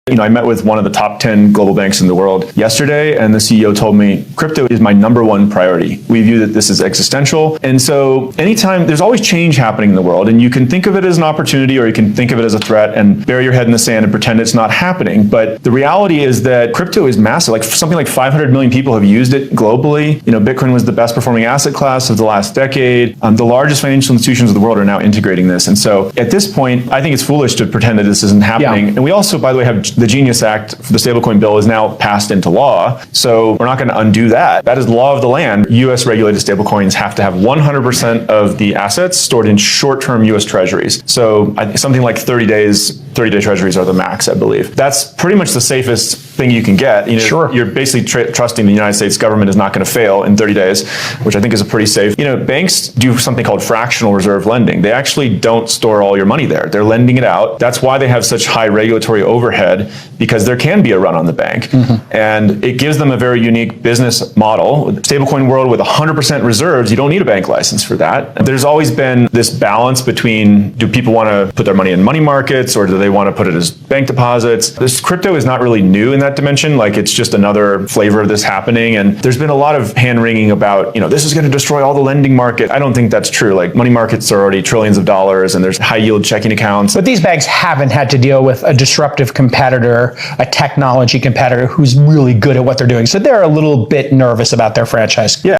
I met with one of the top 10 global banks in the world yesterday, and the CEO told me, crypto is my number one priority. We view that this is existential. And so anytime, there's always change happening in the world, and you can think of it as an opportunity or you can think of it as a threat and bury your head in the sand and pretend it's not happening. But the reality is that crypto is massive. Like something like 500 million people have used it globally. Bitcoin was the best performing asset class of the last decade. The largest financial institutions of the world are now integrating this. And so at this point, I think it's foolish to pretend that this isn't happening. Yeah. And we also, by the way, have the Genius Act for the stablecoin bill is now passed into law. So we're not going to undo that. That is law of the land. US regulated stablecoins have to have 100% of the assets stored in short-term US treasuries. So something like 30-day treasuries are the max, I believe. That's pretty much the safest thing you can get. Sure. You're basically trusting the United States government is not going to fail in 30 days, which I think is a pretty safe. Banks do something called fractional reserve lending. They actually don't store all your money there. They're lending it out. That's why they have such high regulatory overhead, because there can be a run on the bank. Mm-hmm. And it gives them a very unique business model. Stablecoin world with 100% reserves, you don't need a bank license for that. There's always been this balance between, do people want to put their money in money markets or do they want to put it as bank deposits? This crypto is not really new in that dimension. Like, it's just another flavor of this happening. And there's been a lot of hand wringing about, this is going to destroy all the lending market. I don't think that's true. Like, money markets are already trillions of dollars and there's high yield checking accounts. But these banks haven't had to deal with a disruptive competitor, a technology competitor who's really good at what they're doing. So they're a little bit nervous about their franchise. Yeah.